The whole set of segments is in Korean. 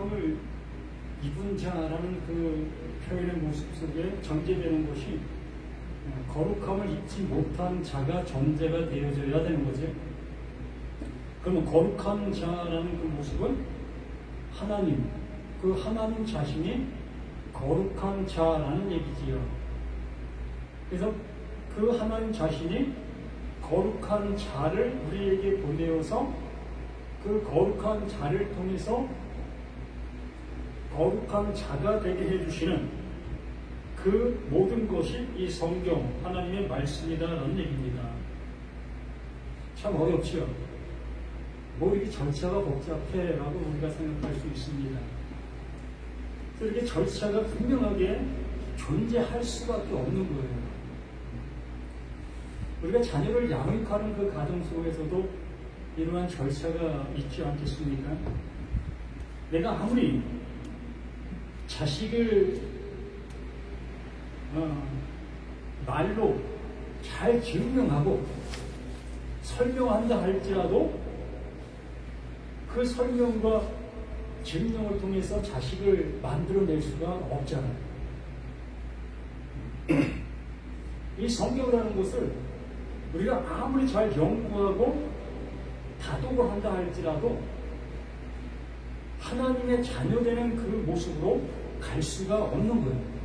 거룩함을 입은 자라는 그 표현의 모습 속에 전제되는 것이 거룩함을 입지 못한 자가 존재가 되어져야 되는 거죠. 그러면 거룩한 자라는 그 모습은 하나님, 그 하나님 자신이 거룩한 자라는 얘기지요. 그래서 그 하나님 자신이 거룩한 자를 우리에게 보내어서 그 거룩한 자를 통해서 거룩한 자가 되게 해주시는 그 모든 것이 이 성경 하나님의 말씀이다라는 얘기입니다. 참 어렵죠. 뭐 이렇게 절차가 복잡해 라고 우리가 생각할 수 있습니다. 그래서 이렇게 절차가 분명하게 존재할 수밖에 없는 거예요. 우리가 자녀를 양육하는 그 과정 속에서도 이러한 절차가 있지 않겠습니까? 내가 아무리 자식을 말로 잘 증명하고 설명한다 할지라도 그 설명과 증명을 통해서 자식을 만들어낼 수가 없잖아요. 이 성경이라는 것을 우리가 아무리 잘 연구하고 다독을 한다 할지라도 하나님의 자녀되는 그 모습으로 갈 수가 없는 거예요.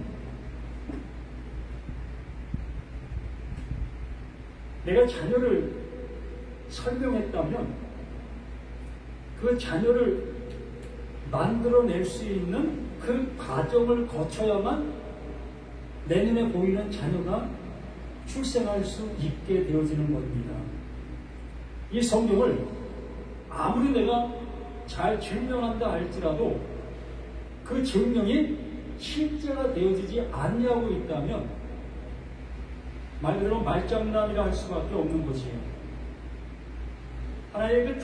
내가 자녀를 설명했다면 그 자녀를 만들어낼 수 있는 그 과정을 거쳐야만 내 눈에 보이는 자녀가 출생할 수 있게 되어지는 겁니다. 이 성경을 아무리 내가 잘 증명한다 할지라도 그 증명이 실제가 되어지지 않냐고 있다면 말 그대로 말장난이라 할 수밖에 없는 것이에요. 하나의 그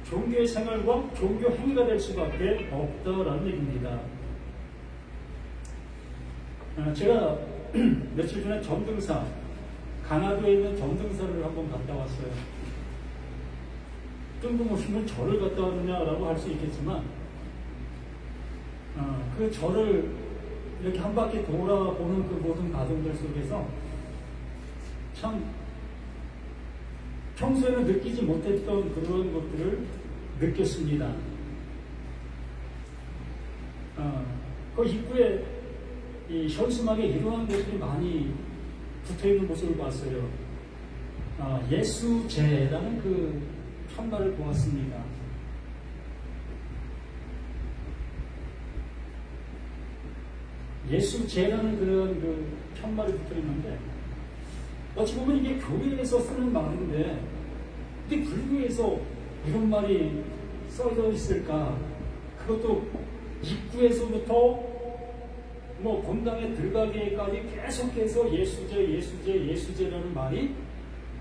종교의 생활과 종교 행위가 될 수밖에 없다라는 얘기입니다. 제가 며칠 전에 전등사, 강화도에 있는 전등사를 한번 갔다 왔어요. 뜬금없이 절을 갔다 왔느냐라고 할 수 있겠지만 그 절을 이렇게 한 바퀴 돌아보는 그 모든 과정들 속에서 참 평소에는 느끼지 못했던 그런 것들을 느꼈습니다. 그 입구에 이 현수막에 이러한 것들이 많이 붙어있는 모습을 봤어요. 예수제라는 그 편말을 보았습니다. 예수제라는 그런 그 편말이 붙어있는데 어찌 보면 이게 교회에서 쓰는 말인데 근데 불교에서 이런 말이 써져 있을까? 그것도 입구에서부터 뭐 본당에 들어가기까지 계속해서 예수제라는 말이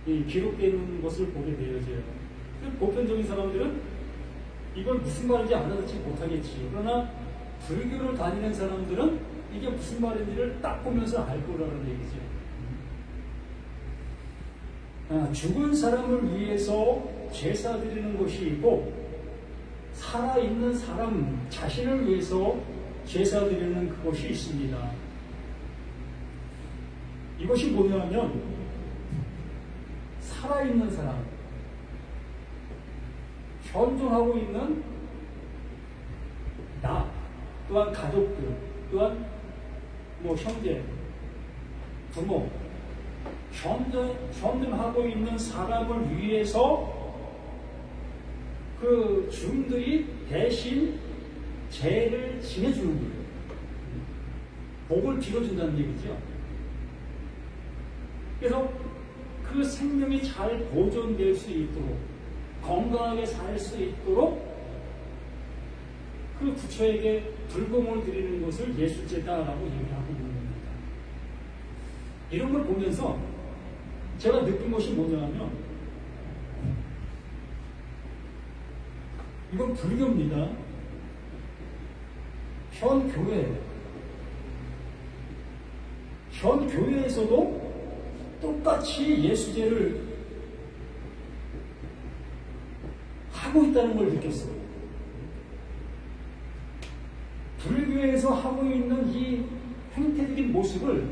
기록되는 것을 보게 되어져요. 보편적인 사람들은 이걸 무슨 말인지 알아듣지 못하겠지. 그러나 불교를 다니는 사람들은 이게 무슨 말인지를 딱 보면서 알 거라는 얘기죠. 죽은 사람을 위해서 제사 드리는 것이 있고 살아있는 사람 자신을 위해서 제사 드리는 그것이 있습니다. 이것이 뭐냐면 살아있는 사람, 현존하고 있는 나, 또한 가족들, 또한 뭐 형제, 부모, 현존하고 있는 사람을 위해서 그 주인들이 대신 죄를 지내주는 거예요. 복을 빌어준다는 얘기죠. 그래서 그 생명이 잘 보존될 수 있도록 건강하게 살 수 있도록 그 부처에게 불공을 드리는 것을 예수제다라고 얘기하고 있는 겁니다. 이런 걸 보면서 제가 느낀 것이 뭐냐면 이건 불교입니다. 현 교회에서도 똑같이 예수제를 하고 있다는 걸 느꼈어요. 불교에서 하고 있는 이 행태적인 모습을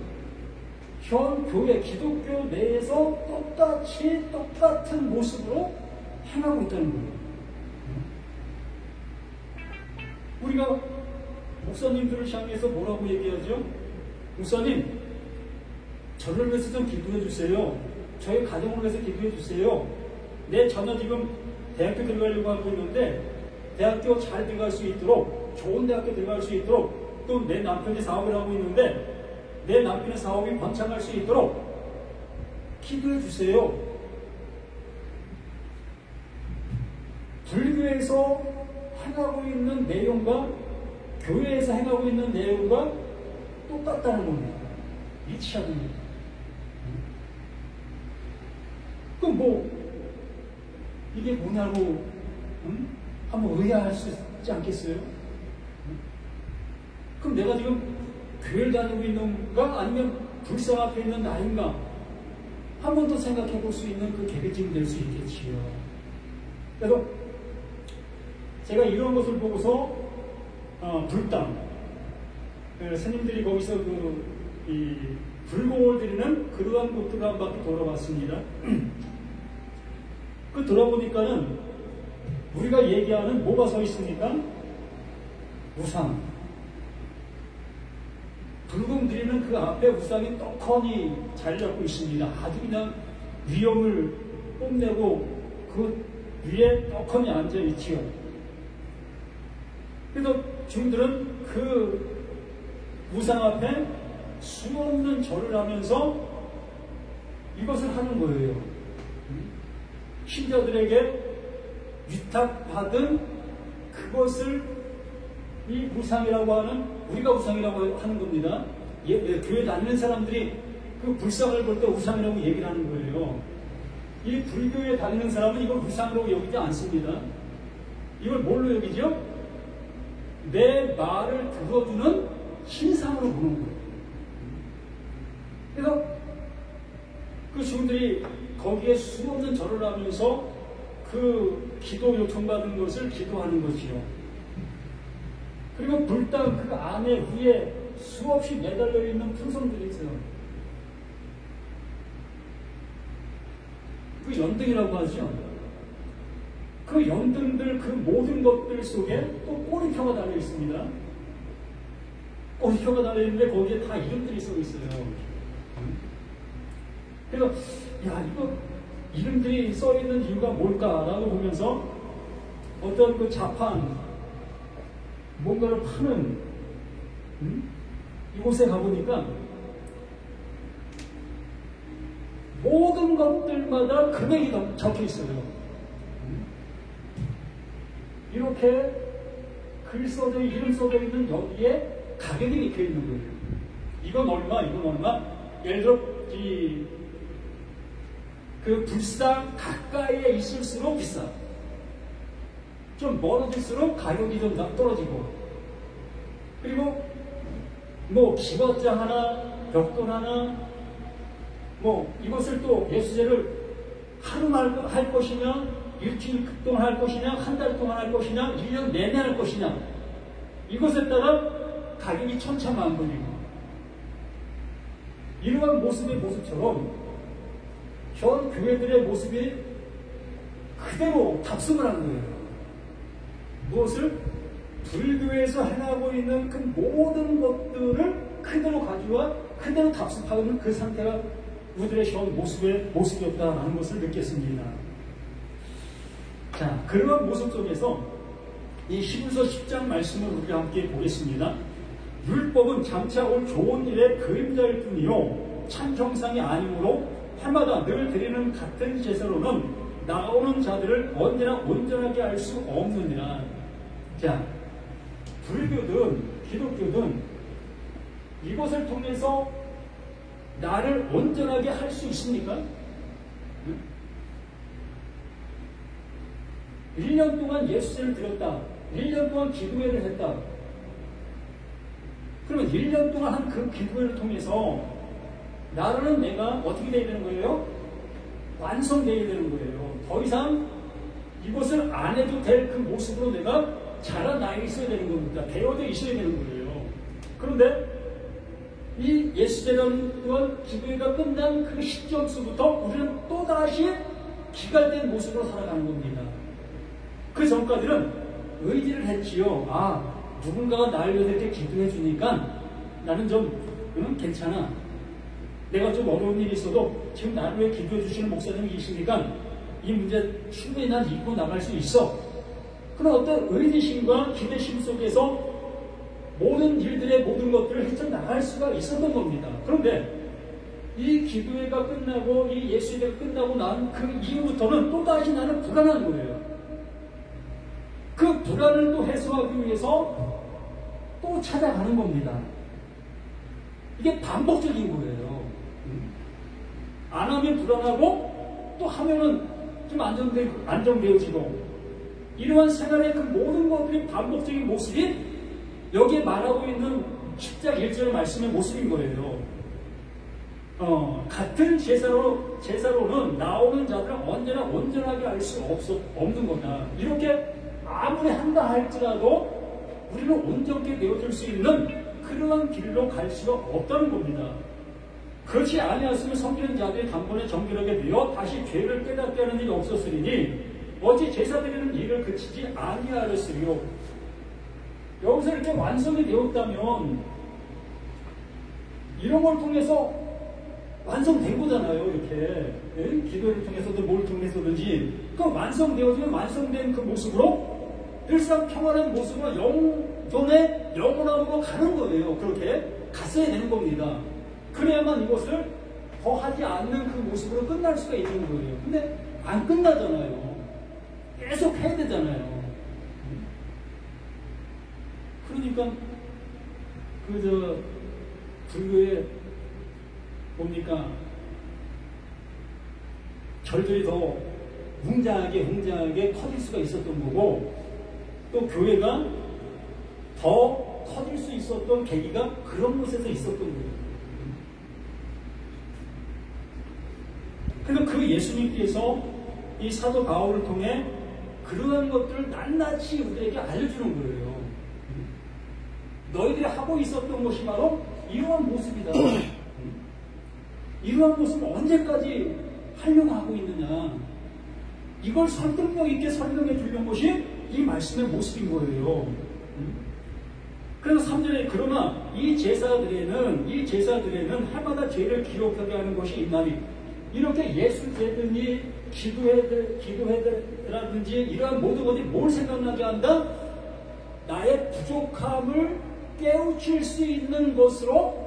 현 교회 기독교 내에서 똑같은 모습으로 행하고 있다는 거예요. 우리가 목사님들을 향해서 뭐라고 얘기하죠? 목사님, 저를 위해서 좀 기도해 주세요. 저희 가정을 위해서 기도해 주세요. 내 자녀 지금 대학교 들어가려고 하고 있는데 대학교 잘 들어갈 수 있도록, 좋은 대학교 들어갈 수 있도록, 또 내 남편이 사업을 하고 있는데 내 남편의 사업이 번창할 수 있도록 기도해 주세요. 불교에서 행하고 있는 내용과 교회에서 행하고 있는 내용과 똑같다는 겁니다. 일치하는 겁니다. 그럼 뭐 이게 뭐냐고 한번 의아할 수 있지 않겠어요? 그럼 내가 지금 교회를 다니고 있는가 아니면 불상 앞에 있는 나인가 한 번 더 생각해 볼 수 있는 그 계기점이 될 수 있겠지요. 그래서 제가 이런 것을 보고서 불당 스님들이 거기서 이 불공을 드리는 그러한 곳들을 한 바퀴 돌아봤습니다. 그 돌아보니까는 우리가 얘기하는 뭐가 서 있습니까? 우상. 불공 드리는 그 앞에 우상이 떡하니 자리 잡고 있습니다. 아주 그냥 위엄을 뽐내고 그 위에 떡하니 앉아있지요. 그래서 주인들은 그 우상 앞에 수없는 절을 하면서 이것을 하는 거예요. 신자들에게 위탁받은 그것을 이 우상이라고 하는, 우리가 우상이라고 하는 겁니다. 교회 다니는 사람들이 그 불상을 볼 때 우상이라고 얘기를 하는 거예요. 이 불교에 다니는 사람은 이걸 우상으로 여기지 않습니다. 이걸 뭘로 여기죠? 내 말을 들어주는 신상으로 보는 거예요. 그래서 그 주인들이 거기에 수없는 절을 하면서 그 기도 요청받은 것을 기도하는 것이요. 그리고 불당 그 안에 위에 수없이 매달려 있는 풍선들이 있어요. 그 연등이라고 하죠. 그 연등들 그 모든 것들 속에 또 꼬리표가 달려 있습니다. 꼬리표가 달려 있는데 거기에 다 이름들이 써 있어요. 그래서 야, 이거 이름들이 써 있는 이유가 뭘까라고 보면서 어떤 그 자판 뭔가를 파는 이곳에 가보니까 모든 것들마다 금액이 적혀 있어요. 이렇게 글 써져, 이름 써져 있는 여기에 가격이 적혀 있는 거예요. 이건 얼마, 이건 얼마. 예를 들어 그 불상 가까이에 있을수록 비싸. 좀 멀어질수록 가격이 좀 떨어지고. 그리고 뭐 기왓장 하나, 벽돌 하나, 뭐 이것을 또 예수제를 하루만 할 것이냐, 일주일 동안 할 것이냐, 한 달 동안 할 것이냐, 1년 내내 할 것이냐, 이것에 따라 가격이 천차만별이고. 이러한 모습처럼 현 교회들의 모습이 그대로 답습을 하는 거예요. 무엇을? 불교에서 행하고 있는 그 모든 것들을 그대로 가져와 그대로 답습하는 그 상태가 우리들의 현 모습이었다는 것을 느꼈습니다. 자, 그런 모습 속에서 이 히브리서 10장 말씀을 우리가 함께 보겠습니다. 율법은 장차 올 좋은 일의 그림자일 뿐이요 참 정상이 아니므로 해마다 늘 드리는 같은 제사로는 나오는 자들을 언제나 온전하게 할 수 없느니라. 자, 불교든 기독교든 이것을 통해서 나를 온전하게 할 수 있습니까? 응? 1년 동안 예수제를 드렸다. 1년 동안 기도회를 했다. 그러면 1년 동안 한 그 기도회를 통해서 나는 내가 어떻게 되어야 되는 거예요? 완성되어야 되는 거예요. 더 이상 이것을 안 해도 될 그 모습으로 내가 자란 나이가 있어야 되는 겁니다. 되어져 있어야 되는 거예요. 그런데 이 예수제자는 기도회가 끝난 그 시점서부터 우리는 또다시 기갈된 모습으로 살아가는 겁니다. 그 전까지는 의지를 했지요. 누군가가 나를 위해서 이렇게 기도해 주니까 나는 좀 괜찮아. 내가 좀 어려운 일이 있어도 지금 나를 위해 기도해 주시는 목사님이 계시니까 이 문제 충분히 난 이기고 나갈 수 있어. 그런 어떤 의지심과 기대심 속에서 모든 일들의 모든 것들을 헤쳐나갈 수가 있었던 겁니다. 그런데 이 기도회가 끝나고 이 예수회가 끝나고 난 그 이후부터는 또다시 나는 불안한 거예요. 그 불안을 또 해소하기 위해서 또 찾아가는 겁니다. 이게 반복적인 거예요. 안 하면 불안하고 또 하면은 좀 안정되어지고 이러한 생활의 그 모든 것들이 반복적인 모습이 여기에 말하고 있는 10장 1절 말씀의 모습인 거예요. 같은 제사로는 나오는 자들은 언제나 온전하게 알 수 없는 거다. 이렇게 아무리 한다 할지라도 우리는 온전하게 되어줄 수 있는 그러한 길로 갈 수가 없다는 겁니다. 그렇지 아니었으면 섬기는 자들이 단번에 정결하게 되어 다시 죄를 깨닫게 하는 일이 없었으리니 어찌 제사드리는 일을 그치지 아니하였으리요. 여기서 이렇게 완성이 되었다면 이런 걸 통해서 완성된 거잖아요. 이렇게 기도를 통해서든 뭘 통해서든지 그 완성되어지면 완성된 그 모습으로 늘상 평안한 모습으로 영원함으로 가는 거예요. 그렇게 갔어야 되는 겁니다. 그래야만 이것을 더 하지 않는 그 모습으로 끝날 수가 있는 거예요. 근데 안 끝나잖아요. 계속 해야 되잖아요. 그러니까 불교에 뭡니까 절들이 더 웅장하게 커질 수가 있었던 거고 또 교회가 더 커질 수 있었던 계기가 그런 곳에서 있었던 거예요. 그래서 그 예수님께서 이 사도 바울을 통해 그러한 것들을 낱낱이 우리에게 알려주는 거예요. 너희들이 하고 있었던 것이 바로 이러한 모습이다. 이러한 모습을 언제까지 하려고 하고 있느냐. 이걸 설득력 있게 설명해 주려는 것이 이 말씀의 모습인 거예요. 그래서 3절에 그러나 이 제사들에는 해마다 죄를 기록하게 하는 것이 있나니 이렇게 예수제든지 기도회라든지 이러한 모든 것이 뭘 생각나게 한다? 나의 부족함을 깨우칠 수 있는 것으로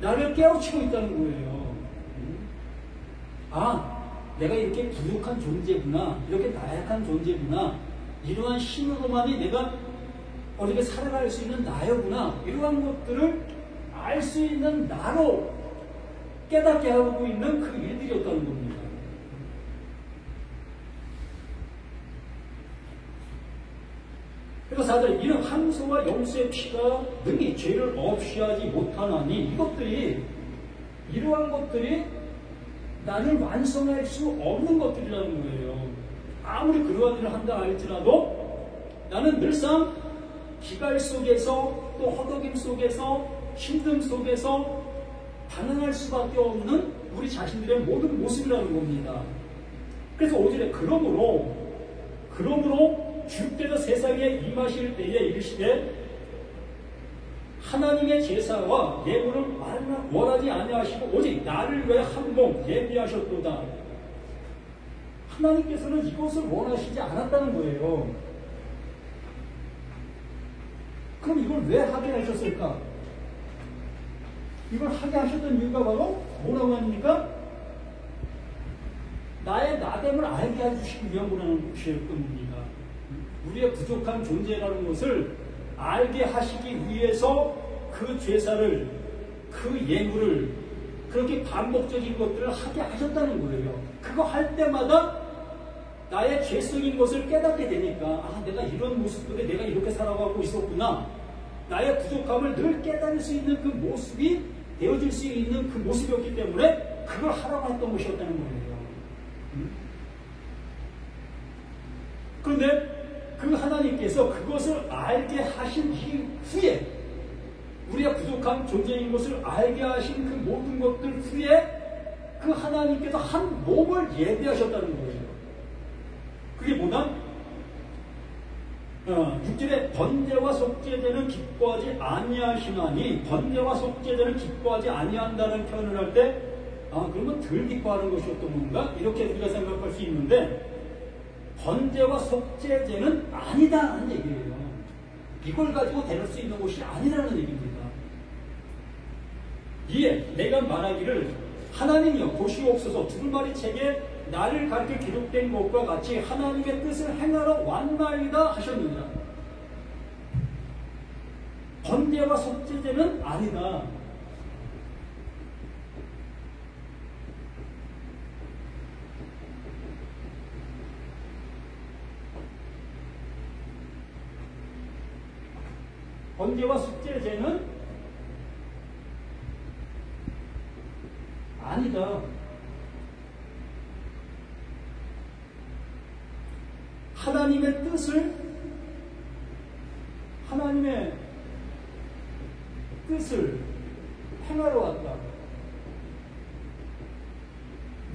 나를 깨우치고 있다는 거예요. 내가 이렇게 부족한 존재구나, 이렇게 나약한 존재구나, 이러한 힘으로만이 내가 어떻게 살아갈 수 있는 나였구나, 이러한 것들을 알 수 있는 나로 깨닫게 하고 있는 그 일들이었다는 겁니다. 그래서 4절 이는 항소와 용서의 피가 능히 죄를 없이 하지 못하나니 이러한 것들이 나를 완성할 수 없는 것들이라는 거예요. 아무리 그러한 일을 한다 할지라도 나는 늘상 기갈 속에서 또 허덕임 속에서 힘듦 속에서 반응할 수밖에 없는 우리 자신들의 모든 모습이라는 겁니다. 그래서 5절에 그러므로 주께서 세상에 임하실 때에 이르시되 하나님의 제사와 예물을 원하지 아니하시고 오직 나를 위해 한 몸 예비하셨도다. 하나님께서는 이것을 원하시지 않았다는 거예요. 그럼 이걸 왜 하게 하셨을까? 이걸 하게 하셨던 이유가 바로 뭐라고 합니까? 나의 나됨을 알게 해주시기 위한 거라는 것입니다. 우리의 부족한 존재라는 것을 알게 하시기 위해서 그 제사를, 그 예물을, 그렇게 반복적인 것들을 하게 하셨다는 거예요. 그거 할 때마다 나의 죄성인 것을 깨닫게 되니까 내가 이런 모습들에 내가 이렇게 살아가고 있었구나. 나의 부족함을 늘 깨달을 수 있는 그 모습이 되어질 수 있는 그 모습이었기 때문에 그걸 하라고 했던 것이었다는 거예요. 그런데 그 것을 알게 하신 이후에, 우리가 부족한 존재인 것을 알게 하신 그 모든 것들 후에 그 하나님께서 한 몸을 예비하셨다는 거예요. 그게 뭐냐? 6절에 번제와 속죄제는 기뻐하지 아니하시나니, 번제와 속죄제는 기뻐하지 아니한다는 표현을 할 때 그러면 덜 기뻐하는 것이었던 건가? 이렇게 우리가 생각할 수 있는데, 번제와 속죄제는 아니다라는 얘기예요. 이걸 가지고 대할 수 있는 것이 아니라는 얘기입니다. 이에 내가 말하기를 하나님이여 보시옵소서, 두루마리 책에 나를 가르쳐 기록된 것과 같이 하나님의 뜻을 행하러 왔나이다 하셨느니라. 번제와 속죄제는 아니다. 번제와 속죄제는 아니다. 하나님의 뜻을 행하러 왔다.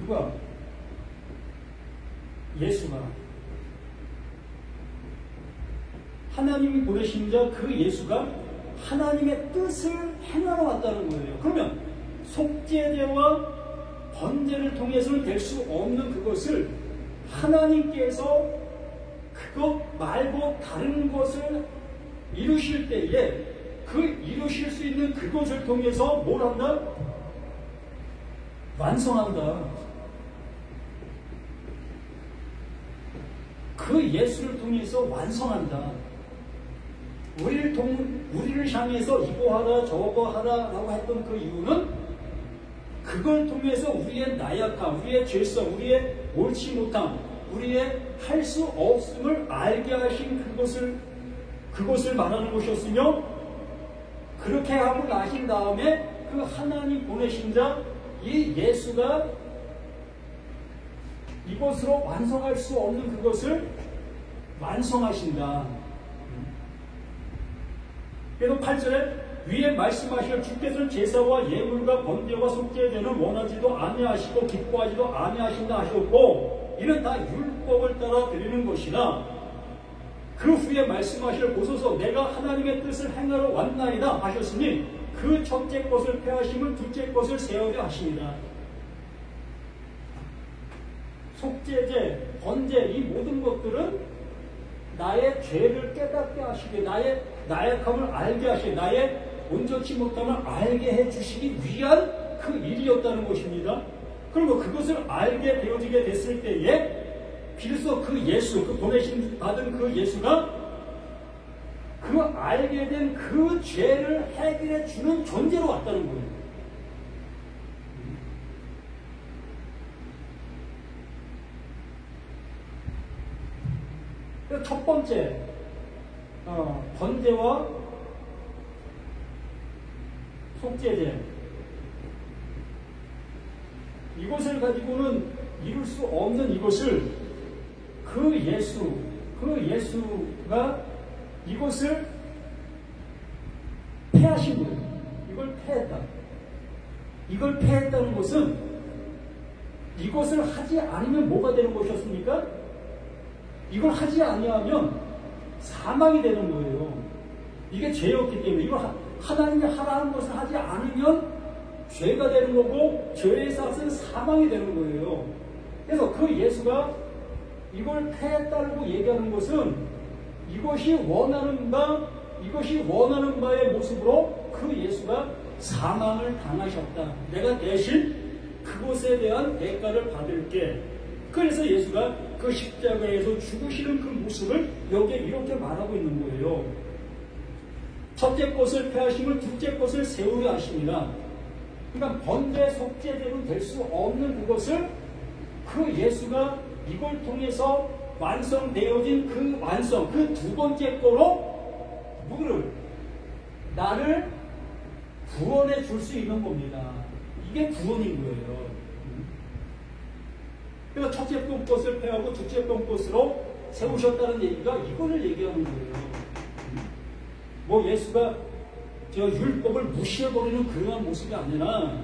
누가? 예수가. 하나님이 보내신 자 그 예수가 하나님의 뜻을 행하러 왔다는 거예요. 그러면 속죄제와 번제를 통해서는 될 수 없는 그것을 하나님께서 그것 말고 다른 것을 이루실 때에 그 이루실 수 있는 그것을 통해서 뭘 한다? 완성한다. 그 예수를 통해서 완성한다. 우리를 향해서 이거 하라 저거 하라라고 했던 그 이유는 그걸 통해서 우리의 나약함, 우리의 죄성, 우리의 옳지 못함, 우리의 할 수 없음을 알게 하신 그것을 말하는 것이었으며, 그렇게 하고 나신 다음에 그 하나님 보내신 자 이 예수가 이것으로 완성할 수 없는 그것을 완성하신다. 그래서 8절에 위에 말씀하실 주께서는 제사와 예물과 번제와 속죄제는 원하지도 아니하시고 기뻐하지도 아니하신다 하셨고, 이는 다 율법을 따라 드리는 것이나 그 후에 말씀하실 보소서 내가 하나님의 뜻을 행하러 왔나이다 하셨으니 그 첫째 것을 폐하심은 둘째 것을 세우려 하십니다. 속죄제, 번제 이 모든 것들은 나의 죄를 깨닫게 하시게, 나의 나약함을 알게 하시게, 나의 온전치 못함을 알게 해주시기 위한 그 일이었다는 것입니다. 그리고 그것을 알게 되어지게 됐을 때에 비로소 그 예수, 그 보내신 받은 그 예수가 그 알게 된 그 죄를 해결해 주는 존재로 왔다는 거예요. 첫 번째, 번제와 속죄제, 이것을 가지고는 이룰 수 없는 이것을 그 예수가 이것을 패하신 거예요. 이걸 패했다. 이걸 패했다는 것은 이것을 하지 않으면 뭐가 되는 것이었습니까? 이걸 하지 아니하면 사망이 되는 거예요. 이게 죄였기 때문에 이걸 하나님이 하라는 것을 하지 않으면 죄가 되는 거고 죄의 삭은 사망이 되는 거예요. 그래서 그 예수가 이걸 패했다고 얘기하는 것은 이것이 원하는 바의 모습으로 그 예수가 사망을 당하셨다. 내가 대신 그것에 대한 대가를 받을게. 그래서 예수가 그 십자가에서 죽으시는 그 모습을 여기에 이렇게 말하고 있는 거예요. 첫째 것을 패하심을 둘째 것을 세우려 하십니다. 그러니까 번제 속죄제로 될 수 없는 그것을 그 예수가 이걸 통해서 완성되어진 그 완성, 그 두 번째 거로 나를 구원해 줄 수 있는 겁니다. 이게 구원인 거예요. 그래서 첫째 것을 패하고 둘째 것으로 세우셨다는 얘기가 이거를 얘기하는 거예요. 뭐 예수가 저 율법을 무시해버리는 그러한 모습이 아니라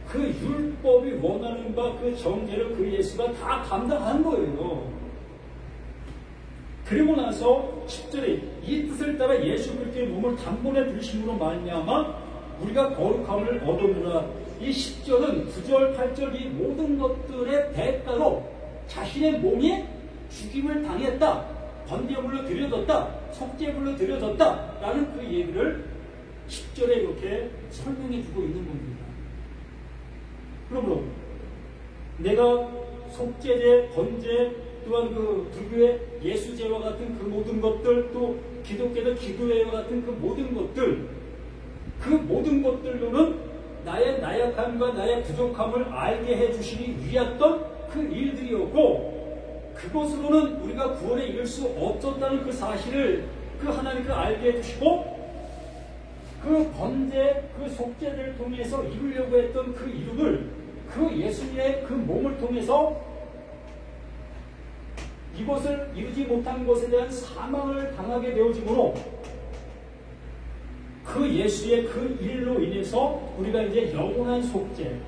그 율법이 원하는 바 그 정죄를 그 예수가 다 감당한 거예요. 그리고 나서 10절에 이 뜻을 따라 예수 그리스도의 몸을 단번에 들으심으로 말미암아 우리가 거룩함을 얻으리라. 이 10절은 9절, 8절 이 모든 것들의 대가로 자신의 몸이 죽임을 당했다, 번제물로 드려졌다, 속죄물로 드려졌다 라는 그 얘기를 10절에 이렇게 설명해 주고 있는 겁니다. 그러므로 내가 속죄제, 번제, 또한 그 불교의 예수제와 같은 그 모든 것들, 또 기독교의 기도회와 같은 그 모든 것들, 그 모든 것들로는 나의 나약함과 나의 부족함을 알게 해주시기 위했던 그 일들이었고, 그것으로는 우리가 구원에 이를 수 없었다는 그 사실을 그 하나님께서 알게 해주시고, 그 번제, 그 속죄를 통해서 이루려고 했던 그 이름을 그 예수님의 그 몸을 통해서 이것을 이루지 못한 것에 대한 사망을 당하게 되어지므로 그 예수의 그 일로 인해서 우리가 이제 영원한 속죄,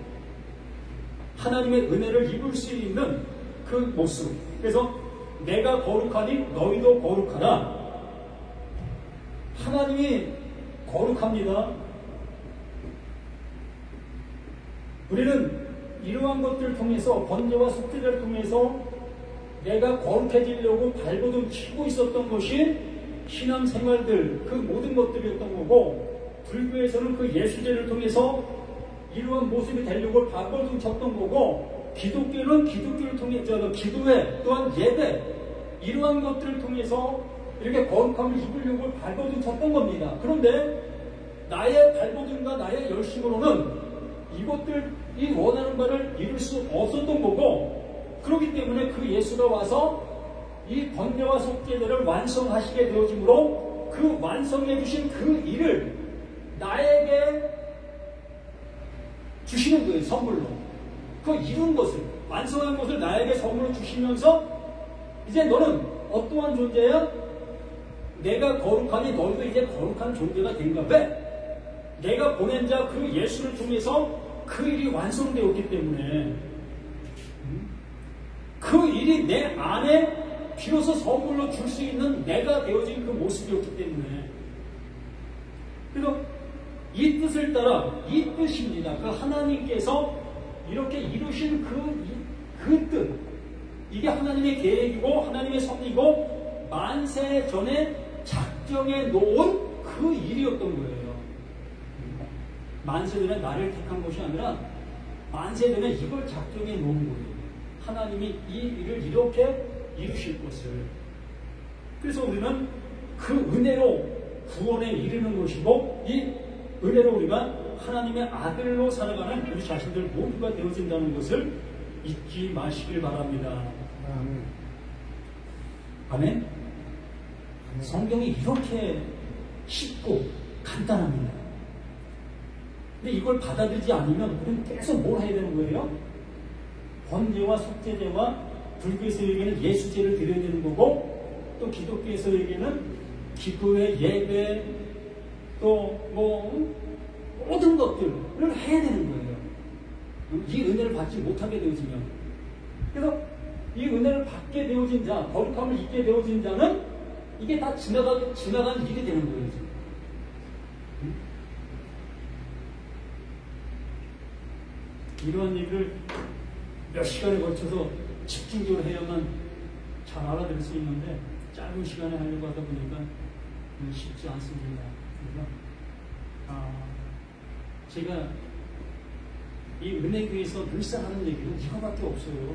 하나님의 은혜를 입을 수 있는 그 모습. 그래서 내가 거룩하니 너희도 거룩하라. 하나님이 거룩합니다. 우리는 이러한 것들을 통해서, 번제와 속죄를 통해서 내가 거룩해지려고 발버둥 치고 있었던 것이 신앙생활들, 그 모든 것들이었던 거고, 불교에서는 그 예수제를 통해서 이러한 모습이 되려고 발버둥 쳤던 거고, 기독교는 기독교를 통해서 기도회 또한 예배, 이러한 것들을 통해서 이렇게 거룩함을 입으려고 발버둥 쳤던 겁니다. 그런데 나의 발버둥과 나의 열심으로는 이것들이 원하는 바를 이룰 수 없었던 거고, 그렇기 때문에 그 예수가 와서 이 번제와 속죄제를 완성하시게 되어지므로 그 완성해 주신 그 일을 나에게 주시는 거예요. 선물로. 그 이룬 것을, 완성한 것을 나에게 선물로 주시면서 이제 너는 어떠한 존재야? 내가 거룩하니 너희도 이제 거룩한 존재가 된가 봐. 내가 보낸 자 그 예수를 통해서 그 일이 완성되었기 때문에, 그 일이 내 안에 비로소 선물로 줄 수 있는 내가 되어진 그 모습이었기 때문에, 그래서 이 뜻을 따라, 이 뜻입니다. 그 하나님께서 이렇게 이루신 그 뜻, 이게 하나님의 계획이고 하나님의 섭리고 만세 전에 작정해 놓은 그 일이었던 거예요. 만세 전에 나를 택한 것이 아니라 만세 전에 이걸 작정해 놓은 거예요. 하나님이 이 일을 이렇게 이루실 것을. 그래서 우리는 그 은혜로 구원에 이르는 것이고, 이 은혜로 우리가 하나님의 아들로 살아가는 우리 자신들 모두가 되어진다는 것을 잊지 마시길 바랍니다. 아멘. 아멘. 성경이 이렇게 쉽고 간단합니다. 근데 이걸 받아들이지 않으면 우리는 계속 뭘 해야 되는 거예요? 번제와 속죄제와 불교에서에게는 예수제를 드려야 되는 거고, 또 기독교에서에게는 기도회, 예배, 또 뭐 모든 것들을 해야 되는 거예요. 이 은혜를 받지 못하게 되어지면. 그래서 이 은혜를 받게 되어진 자, 거룩함을 입게 되어진 자는 이게 다 지나간 일이 되는 거예요. 지금. 이러한 얘기를 몇 시간에 걸쳐서 집중적으로 해야만 잘 알아들을 수 있는데, 짧은 시간에 하려고 하다 보니까 쉽지 않습니다. 그래서 제가 이 은혜교에서 늘상 하는 얘기는 이거밖에 없어요.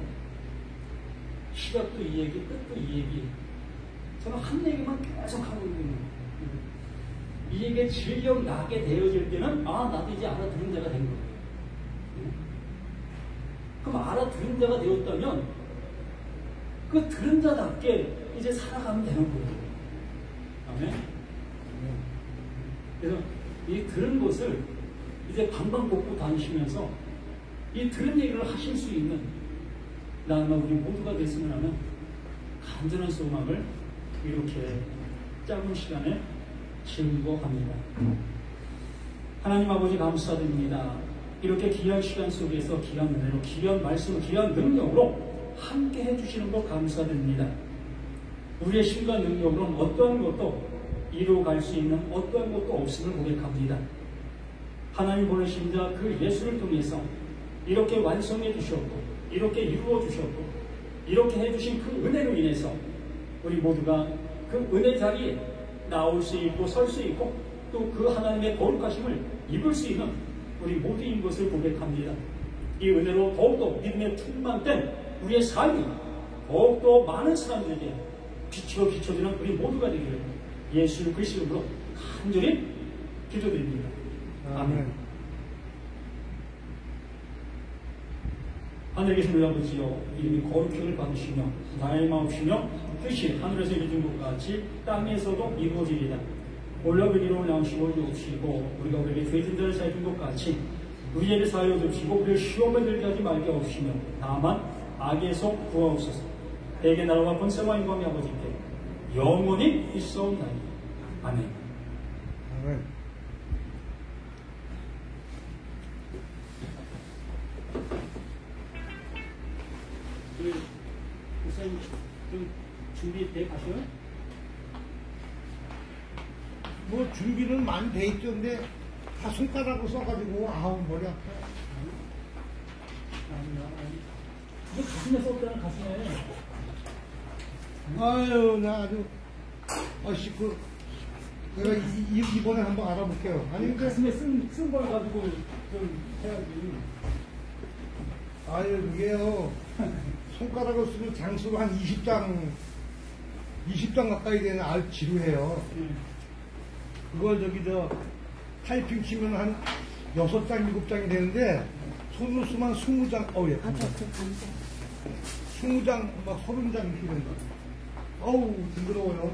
시작도 이 얘기, 끝도 이 얘기. 저는 한 얘기만 계속 하고 있는 거예요. 이 얘기에 질려 나게 되어질 때는 나도 이제 알아들은 자가 된 거예요. 그럼 알아들은 자가 되었다면 그 들은 자답게 이제 살아가면 되는 거예요. 아멘? 그래서 이 들은 것을 이제 방방 걷고 다니시면서 이 들은 얘기를 하실 수 있는 나아가 우리 모두가 됐으면 하는 간절한 소망을 이렇게 짧은 시간에 증거합니다. 하나님 아버지 감사드립니다. 이렇게 귀한 시간 속에서 귀한 은혜로, 귀한 말씀, 귀한 능력으로 함께 해주시는 것 감사드립니다. 우리의 힘과 능력으로는 어떠한 것도 이루어갈 수 있는 어떠한 것도 없음을 고백합니다. 하나님 보내신 자 그 예수를 통해서 이렇게 완성해 주셨고, 이렇게 이루어 주셨고, 이렇게 해주신 그 은혜로 인해서 우리 모두가 그 은혜 자리에 나올 수 있고 설 수 있고 또 그 하나님의 거룩하심을 입을 수 있는 우리 모두인 것을 고백합니다. 이 은혜로 더욱더 믿음에 충만된 우리의 삶이 더욱더 많은 사람들에게 빛으로 비춰지는 우리 모두가 되기를 예수 그리스도 이름으로 간절히 기도드립니다. 아멘. 하늘에 계신 우리 아버지여, 이름이 거룩함을 받으시며 나의 마옵시며 뜻이 하늘에서 이루어진 것 같이 땅에서도 이루어지리다. 올라오기 이름을 나오시고 주옵시고 우리가 우리에게 죄진 자를 사해준 것 같이 우리에게 사하여 주옵시고 우리를 시험에 들게 하지 말게 하옵시며 다만 악에서 구하옵소서. 대개 나라와 권세와 영광이 아버지께 영원히 있사옵나이다. 아멘. 아멘. 목사님 좀 준비돼 가셔요? 뭐 준비는 많이 돼 있죠. 근데 다 손가락으로 써가지고 아우 머리 아파. 이거 가슴에 썼다는 가슴에. 아유 나 아주 그 내가 이번에 한번 알아볼게요. 아니 근데 가슴에 쓴 걸 가지고 좀 해야지. 아유 그게요 손가락으로 쓰는 장수로 한 20장 가까이 되는 알 지루해요. 그걸 타이핑 치면 한 6장, 7장이 되는데, 손으로 쓰면 20장, 예. 20장, 막 30장 이렇게 된다. 어우, 징그러워요.